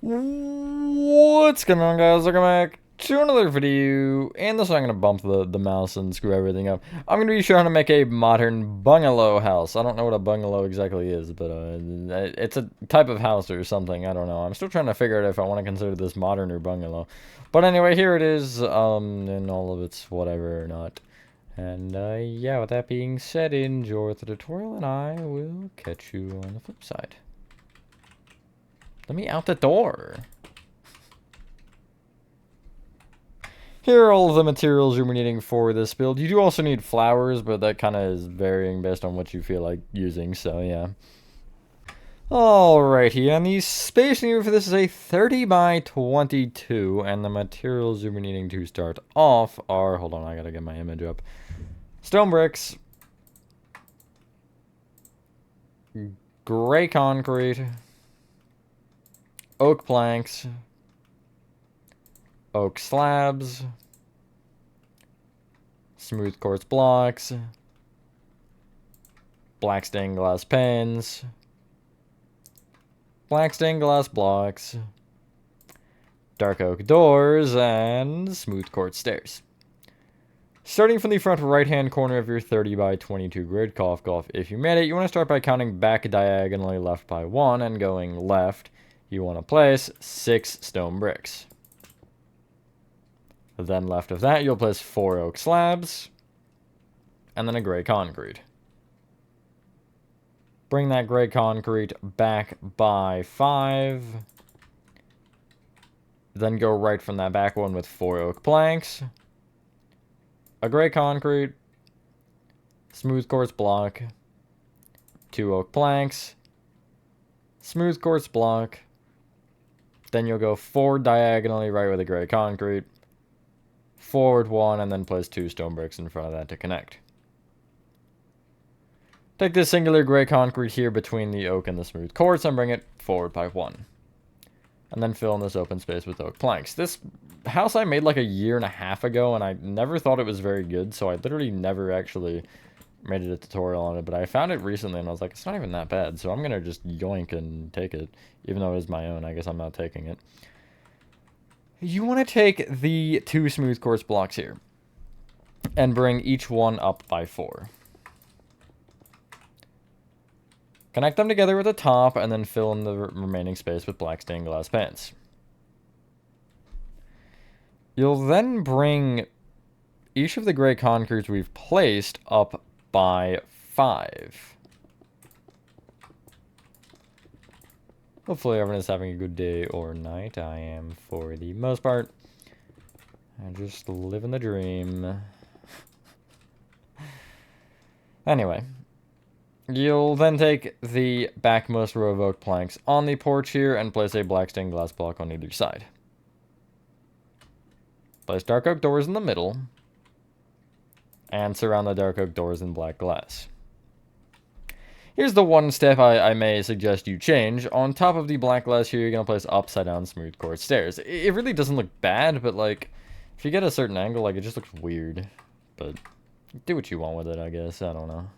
What's going on, guys? Welcome back to another video. And this one I'm going to bump the mouse and screw everything up. I'm going to be showing how to make a modern bungalow house. I don't know what a bungalow exactly is, but it's a type of house or something. I don't know. I'm still trying to figure out if I want to consider this modern or bungalow. But anyway, here it is, in all of its whatever or not. And yeah, with that being said, enjoy the tutorial, and I will catch you on the flip side. Let me out the door. Here are all of the materials you're needing for this build. You do also need flowers, but that kind of is varying based on what you feel like using, so yeah. Alrighty, and the space needed for this is a 30 by 22, and the materials you're needing to start off are, hold on, I gotta get my image up. Stone bricks, gray concrete, oak planks, oak slabs, smooth quartz blocks, black stained glass panes, black stained glass blocks, dark oak doors, and smooth quartz stairs. Starting from the front right-hand corner of your 30 by 22 grid, cough, if you made it, you want to start by counting back diagonally left by 1, and going left, you want to place 6 stone bricks. Then left of that, you'll place 4 oak slabs, and then a gray concrete. Bring that gray concrete back by 5. Then go right from that back one with 4 oak planks, a gray concrete, smooth quartz block, 2 oak planks, smooth quartz block. Then you'll go 4 diagonally right with a gray concrete, forward 1, and then place 2 stone bricks in front of that to connect. Take this singular gray concrete here between the oak and the smooth quartz and bring it forward by 1. And then fill in this open space with oak planks. This house I made like a year and a half ago, and I never thought it was very good, so I literally never actually made a tutorial on it, but I found it recently and I was like, it's not even that bad, so I'm gonna just yoink and take it, even though it is my own. I guess I'm not taking it. You want to take the 2 smooth quartz blocks here and bring each one up by 4. Connect them together with the top, and then fill in the remaining space with black stained glass panes. You'll then bring each of the gray concretes we've placed up by 5. Hopefully everyone is having a good day or night. I am for the most part. I just living the dream. Anyway. You'll then take the backmost row of oak planks on the porch here and place a black stained glass block on either side. Place dark oak doors in the middle and surround the dark oak doors in black glass. Here's the one step I may suggest you change. On top of the black glass here, you're going to place upside down smooth quartz stairs. It really doesn't look bad, but like, if you get a certain angle, like, it just looks weird. But do what you want with it, I guess. I don't know.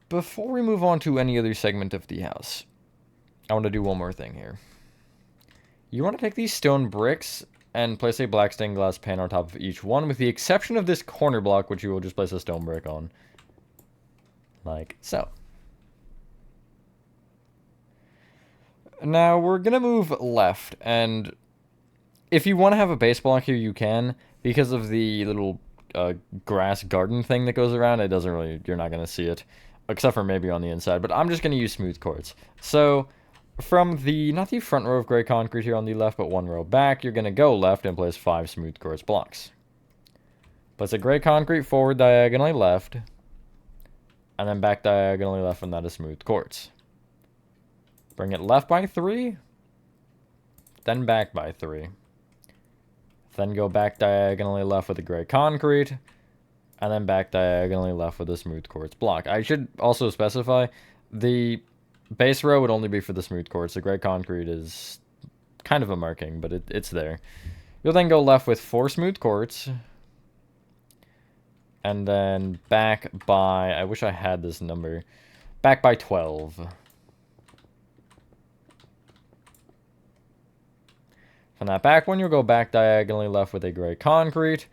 Before we move on to any other segment of the house, I want to do one more thing here. You want to take these stone bricks and place a black stained glass pane on top of each one, with the exception of this corner block, which you will just place a stone brick on. Like so. Now, we're going to move left, and if you want to have a base block here, you can. Because of the little grass garden thing that goes around, it doesn't really, you're not going to see it. Except for maybe on the inside, but I'm just going to use smooth quartz. So, from the, not the front row of gray concrete here on the left, but one row back, you're going to go left and place 5 smooth quartz blocks. Place a gray concrete forward diagonally left, and then back diagonally left from that is smooth quartz. Bring it left by 3, then back by 3. Then go back diagonally left with the gray concrete, and then back diagonally left with a smooth quartz block. I should also specify, the base row would only be for the smooth quartz. The gray concrete is kind of a marking, but it's there. You'll then go left with 4 smooth quartz, and then back by, I wish I had this number, Back by 12. From that back one, you'll go back diagonally left with a gray concrete.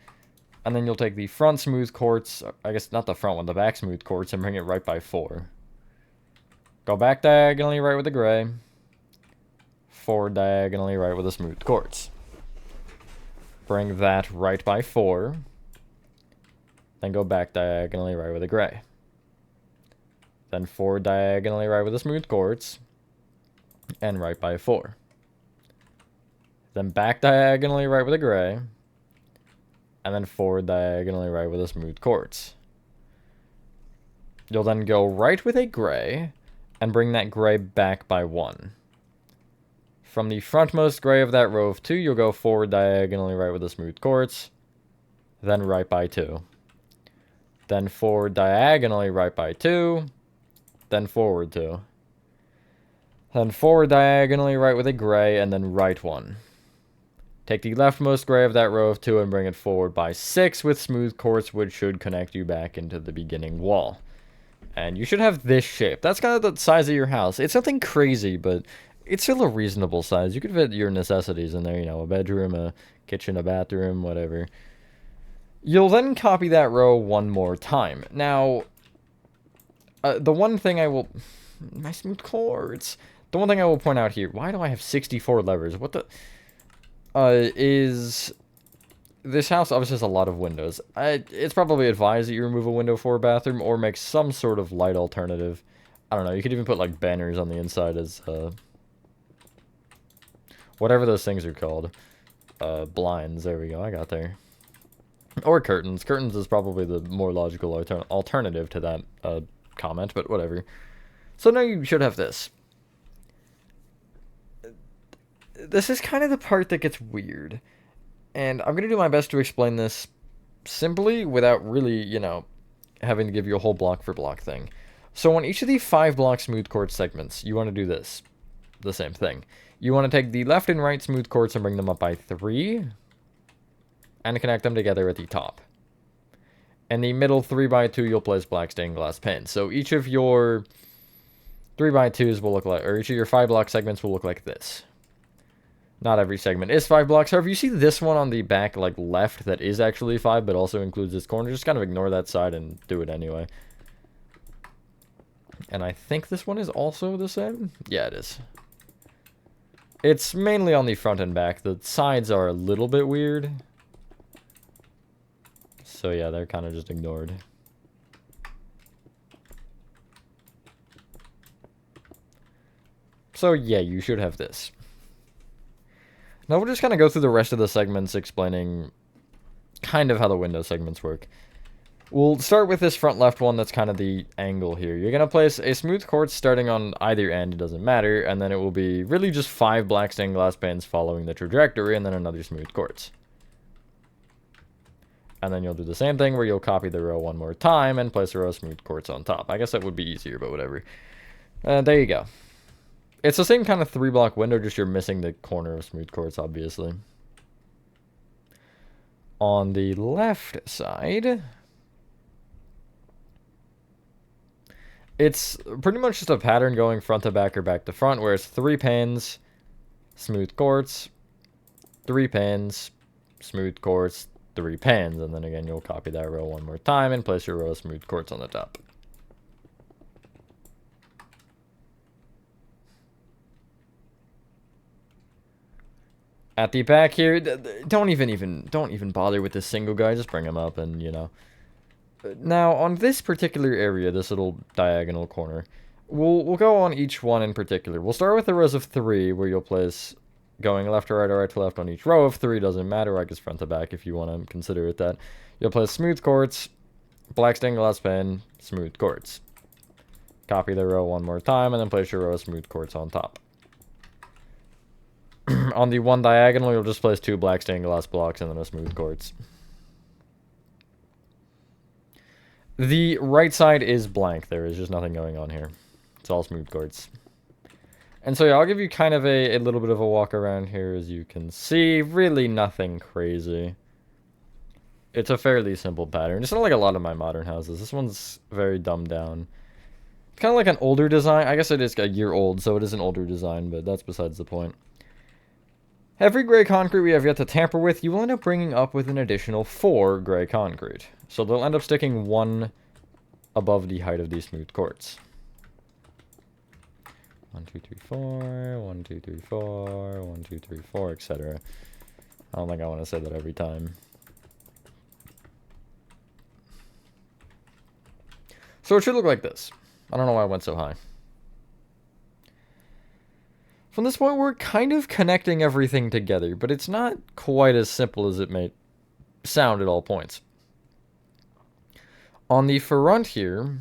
And then you'll take the front smooth quartz, I guess not the front one, the back smooth quartz, and bring it right by 4. Go back diagonally right with the gray. Forward diagonally right with a smooth quartz. Bring that right by 4. Then go back diagonally right with a gray. Then forward diagonally right with a smooth quartz. And right by 4. Then back diagonally right with a gray. And then forward diagonally right with a smooth quartz. You'll then go right with a gray. And bring that gray back by 1. From the frontmost gray of that row of 2, you'll go forward diagonally right with a smooth quartz. Then right by 2. Then forward diagonally right by 2. Then forward 2. Then forward diagonally right with a gray, and then right 1. Take the leftmost gray of that row of 2 and bring it forward by 6 with smooth quartz, which should connect you back into the beginning wall. And you should have this shape. That's kind of the size of your house. It's nothing crazy, but it's still a reasonable size. You could fit your necessities in there, you know, a bedroom, a kitchen, a bathroom, whatever. You'll then copy that row one more time. Now, the one thing I will... My smooth quartz. The one thing I will point out here, why do I have 64 levers? What the... is... This house obviously has a lot of windows. It's probably advised that you remove a window for a bathroom or make some sort of light alternative. I don't know, you could even put, like, banners on the inside as, whatever those things are called. Blinds, there we go, I got there. Or curtains. Curtains is probably the more logical alternative to that, comment, but whatever. So now you should have this. This is kind of the part that gets weird. And I'm going to do my best to explain this simply without really, you know, having to give you a whole block for block thing. So on each of the 5 block smooth quartz segments, you want to do this. The same thing. You want to take the left and right smooth quartz and bring them up by 3. And connect them together at the top. In the middle 3x2, you'll place black stained glass pins. So each of your 3x2s will look like, or each of your 5 block segments will look like this. Not every segment is 5 blocks. However, you see this one on the back, like, left that is actually 5, but also includes this corner. Just kind of ignore that side and do it anyway. And I think this one is also the same? Yeah, it is. It's mainly on the front and back. The sides are a little bit weird. So yeah, they're kind of just ignored. So yeah, you should have this. Now we'll just kind of go through the rest of the segments explaining kind of how the window segments work. We'll start with this front left one that's kind of the angle here. You're going to place a smooth quartz starting on either end, it doesn't matter, and then it will be really just 5 black stained glass pins following the trajectory, and then another smooth quartz. And then you'll do the same thing where you'll copy the row one more time and place a row of smooth quartz on top. I guess that would be easier, but whatever. There you go. It's the same kind of 3 block window, just you're missing the corner of smooth quartz, obviously. On the left side, it's pretty much just a pattern going front to back or back to front, where it's 3 pins, smooth quartz, 3 pins, smooth quartz, 3 pins, and then again you'll copy that row one more time and place your row of smooth quartz on the top. At the back here, don't even bother with this single guy, just bring him up and, you know. Now, on this particular area, this little diagonal corner, we'll go on each one in particular. We'll start with the rows of 3, where you'll place going left to right or right to left on each row of 3, doesn't matter, I guess front to back if you want to consider it that. You'll place smooth quartz, black stained glass pin, smooth quartz. Copy the row one more time, and then place your row of smooth quartz on top. On the one diagonal, you'll just place 2 black stained glass blocks and then a smooth quartz. The right side is blank. There is just nothing going on here. It's all smooth quartz. And so yeah, I'll give you kind of a little bit of a walk around here, as you can see. Really nothing crazy. It's a fairly simple pattern. It's not like a lot of my modern houses. This one's very dumbed down. Kind of like an older design. I guess it is a year old, so it is an older design, but that's besides the point. Every gray concrete we have yet to tamper with, you will end up bringing up with an additional 4 gray concrete. So they'll end up sticking 1 above the height of these smooth quartz. 1, 2, 3, 4, 1, 2, 3, 4, 1, 2, 3, 4, etc. I don't think I want to say that every time. So it should look like this. I don't know why I went so high. From this point, we're kind of connecting everything together, but it's not quite as simple as it may sound at all points. On the front here,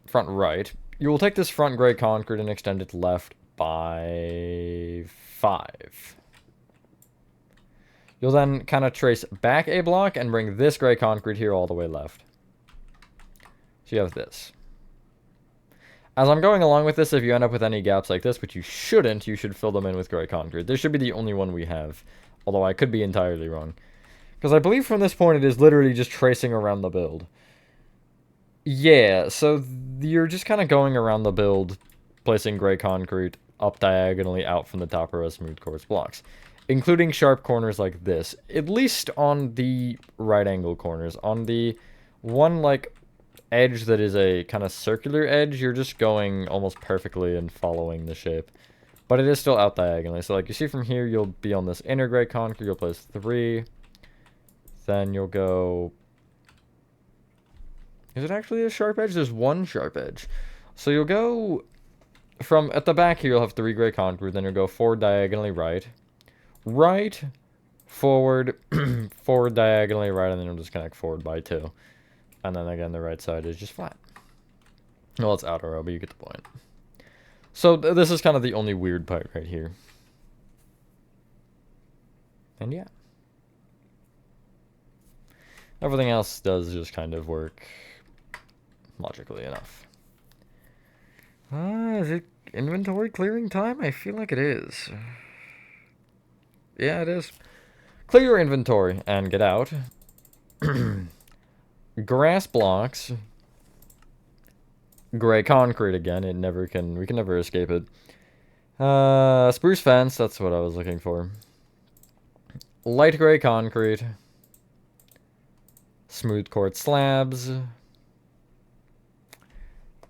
front right, you will take this front gray concrete and extend it left by 5. You'll then kind of trace back a block and bring this gray concrete here all the way left. So you have this. As I'm going along with this, if you end up with any gaps like this, which you shouldn't, you should fill them in with gray concrete. This should be the only one we have, although I could be entirely wrong. Because I believe from this point it is literally just tracing around the build. Yeah, so you're just kind of going around the build, placing gray concrete up diagonally out from the top row of smooth quartz blocks. Including sharp corners like this, at least on the right angle corners. On the one, like, edge that is a kind of circular edge, you're just going almost perfectly and following the shape. But it is still out diagonally. So like you see from here, you'll be on this inner gray concrete, you'll place 3. Then you'll go... Is it actually a sharp edge? There's 1 sharp edge. So you'll go from... At the back here, you'll have 3 gray concrete. Then you'll go forward diagonally right. Right, forward, forward diagonally right, and then you'll just connect forward by 2. And then again, the right side is just flat. Well, it's outer row, but you get the point. So this is kind of the only weird part right here. And yeah. Everything else does just kind of work logically enough. Is it inventory clearing time? I feel like it is. Yeah, it is. Clear your inventory and get out. Grass blocks. Gray concrete again. We can never escape it. Spruce fence, that's what I was looking for. Light gray concrete. Smooth quartz slabs.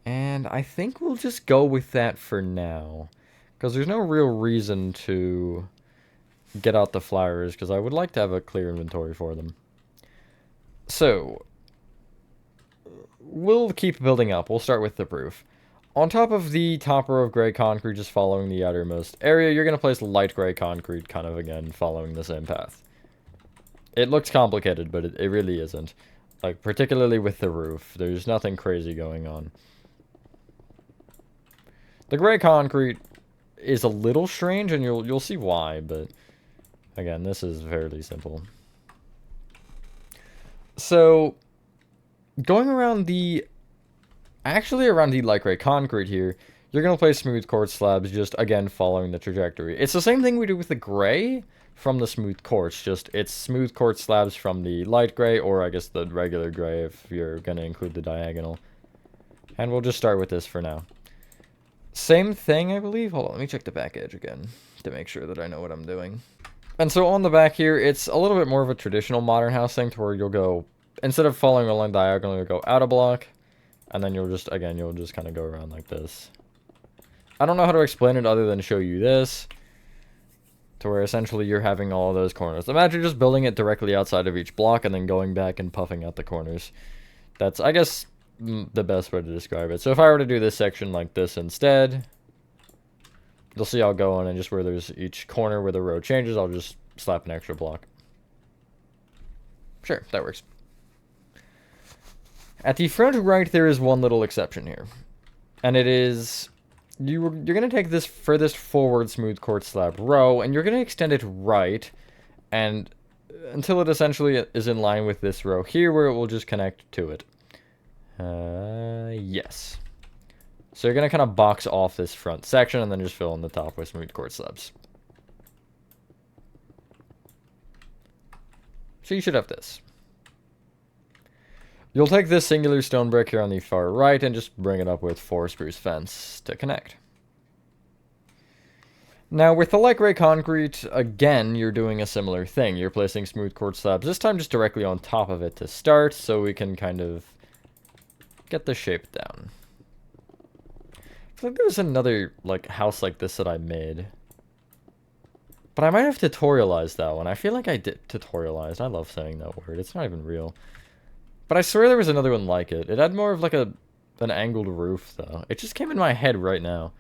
And I think we'll just go with that for now. Because there's no real reason to get out the flowers, because I would like to have a clear inventory for them. So, we'll keep building up. We'll start with the roof. On top of the top row of gray concrete, just following the outermost area, you're going to place light gray concrete, kind of again, following the same path. It looks complicated, but it really isn't. Like, particularly with the roof. There's nothing crazy going on. The gray concrete is a little strange, and you'll see why, but again, this is fairly simple. So, going around around the light gray concrete here, you're going to place smooth quartz slabs, just, again, following the trajectory. It's the same thing we do with the gray from the smooth quartz, just it's smooth quartz slabs from the light gray, or I guess the regular gray if you're going to include the diagonal. And we'll just start with this for now. Same thing, I believe. Hold on, let me check the back edge again to make sure that I know what I'm doing. And so on the back here, it's a little bit more of a traditional modern house thing to where you'll go, instead of following a line diagonally, you'll go out a block, and then you'll just kind of go around like this. I don't know how to explain it other than show you this, to where essentially you're having all of those corners. Imagine just building it directly outside of each block and then going back and puffing out the corners. That's, I guess, the best way to describe it. So if I were to do this section like this instead, you'll see I'll go on and just where there's each corner where the row changes, I'll just slap an extra block. Sure, that works. At the front right, there is one little exception here. And it is, you're going to take this furthest forward smooth quartz slab row, and you're going to extend it right, and until it essentially is in line with this row here, where it will just connect to it. Yes. So you're going to kind of box off this front section and then just fill in the top with smooth quartz slabs. So you should have this. You'll take this singular stone brick here on the far right and just bring it up with 4 spruce fence to connect. Now, with the light gray concrete, again, you're doing a similar thing. You're placing smooth quartz slabs, this time just directly on top of it to start, so we can kind of get the shape down. I feel like there was another, like, house like this that I made. But I might have tutorialized that one. I feel like I did tutorialized. I love saying that word. It's not even real. But I swear there was another one like it. It had more of like an angled roof, though. It just came in my head right now.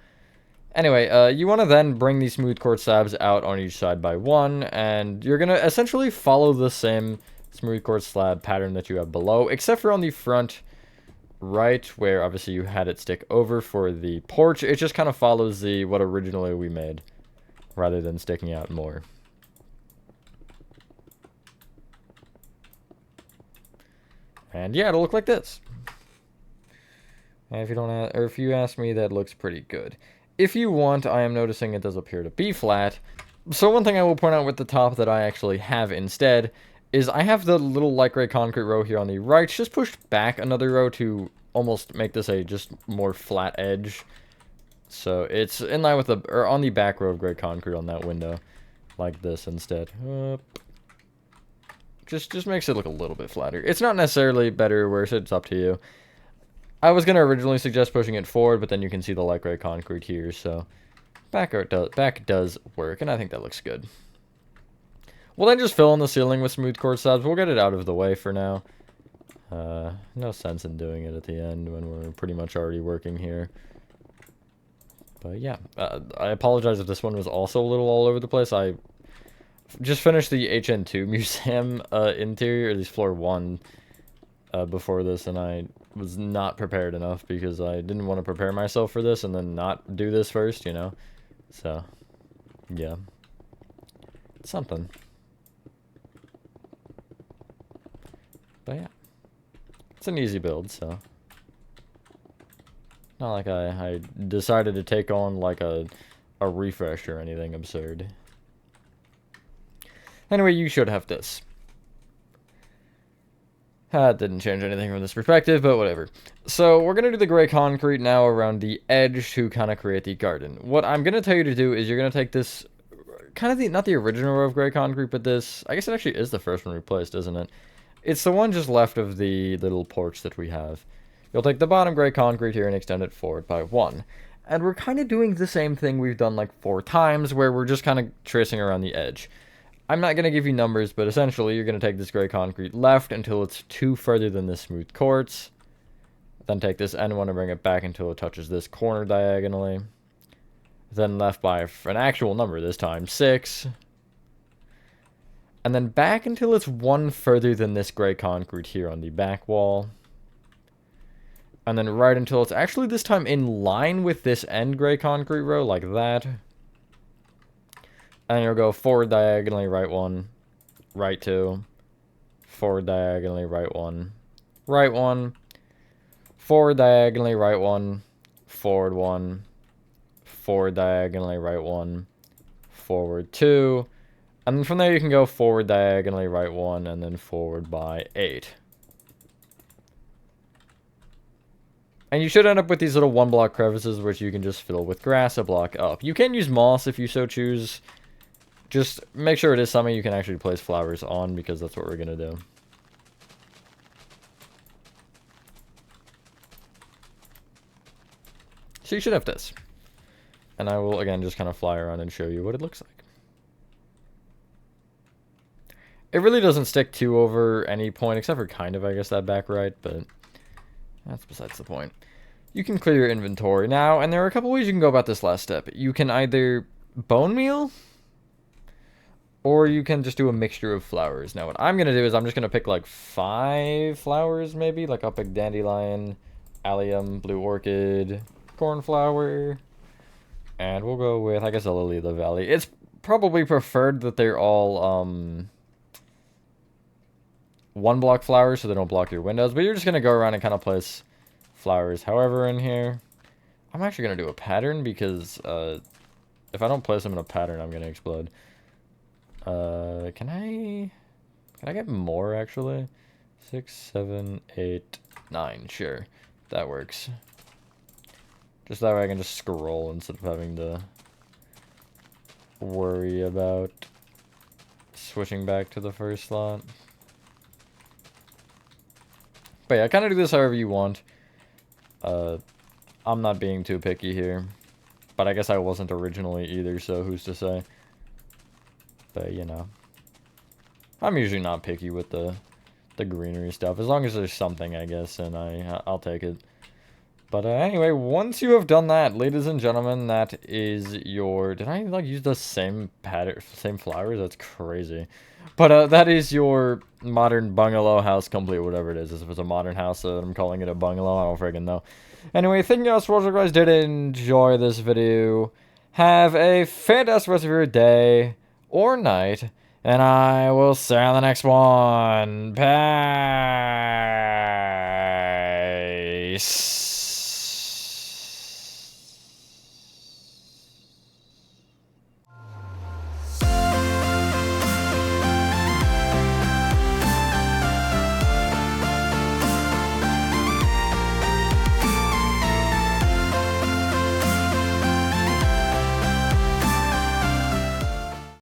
Anyway, you want to then bring these smooth quartz slabs out on each side by 1, and you're going to essentially follow the same smooth quartz slab pattern that you have below, except for on the front right, where obviously you had it stick over for the porch. It just kind of follows what originally we made, rather than sticking out more. And yeah, it'll look like this. And if you don't, or if you ask me, that looks pretty good. If you want, I am noticing it does appear to be flat. So one thing I will point out with the top that I actually have instead is I have the little light gray concrete row here on the right, just pushed back another row to almost make this a just more flat edge. So it's in line with or on the back row of gray concrete on that window, like this instead. Just makes it look a little bit flatter. It's not necessarily better or worse, it's up to you. I was going to originally suggest pushing it forward, but then you can see the light gray concrete here, so back does work, and I think that looks good. We'll then just fill in the ceiling with smooth quartz slabs. We'll get it out of the way for now. No sense in doing it at the end when we're pretty much already working here. But yeah, I apologize if this one was also a little all over the place. I just finished the HN2 museum interior, at least floor 1, before this, and I was not prepared enough because I didn't want to prepare myself for this and then not do this first, you know? So, yeah. It's something. But yeah. It's an easy build, so. Not like I decided to take on like a refresh or anything absurd. Anyway, you should have this. That didn't change anything from this perspective, but whatever. So we're going to do the gray concrete now around the edge to kind of create the garden. What I'm going to tell you to do is you're going to take this, kind of not the original row of gray concrete, but this, I guess it actually is the first one we placed, isn't it? It's the one just left of the little porch that we have. You'll take the bottom gray concrete here and extend it forward by 1. And we're kind of doing the same thing we've done like 4 times, where we're just kind of tracing around the edge. I'm not going to give you numbers, but essentially you're going to take this gray concrete left until it's 2 further than this smooth quartz. Then take this end one and bring it back until it touches this corner diagonally. Then left by an actual number this time, 6. And then back until it's 1 further than this gray concrete here on the back wall. And then right until it's actually this time in line with this end gray concrete row, like that. And you'll go forward diagonally, right 1, right 2, forward diagonally, right 1, right 1, forward diagonally, right 1, forward 1, forward diagonally, right 1, forward 2, and then from there you can go forward diagonally, right 1, and then forward by 8. And you should end up with these little 1-block crevices, which you can just fill with grass a block up. You can use moss if you so choose. Just make sure it is something you can actually place flowers on, because that's what we're going to do. So you should have this. And I will, again, just kind of fly around and show you what it looks like. It really doesn't stick too over any point, except for kind of, I guess, that back right, but that's besides the point. You can clear your inventory now, and there are a couple ways you can go about this last step. You can either bone meal, or you can just do a mixture of flowers. Now, what I'm going to do is I'm just going to pick like 5 flowers, maybe. Like I'll pick dandelion, allium, blue orchid, cornflower. And we'll go with, I guess, a lily of the valley. It's probably preferred that they're all 1-block flowers so they don't block your windows. But you're just going to go around and kind of place flowers however in here. I'm actually going to do a pattern because if I don't place them in a pattern, I'm going to explode. Can I get more, actually? 6, 7, 8, 9. Sure. That works. Just that way I can just scroll instead of having to worry about switching back to the first slot. But yeah, kind of do this however you want. I'm not being too picky here. But I guess I wasn't originally either, so who's to say? But, you know. I'm usually not picky with the greenery stuff. As long as there's something, I guess, and I'll take it. But anyway, once you have done that, ladies and gentlemen, that is your... Did I, like, use the same pattern, same flowers? That's crazy. But that is your modern bungalow house complete, whatever it is. If it's a modern house, I'm calling it a bungalow. I don't friggin' know. Anyway, thank you guys for watching. If you guys did enjoy this video, have a fantastic rest of your day or night. And I will see you on the next one. Peace.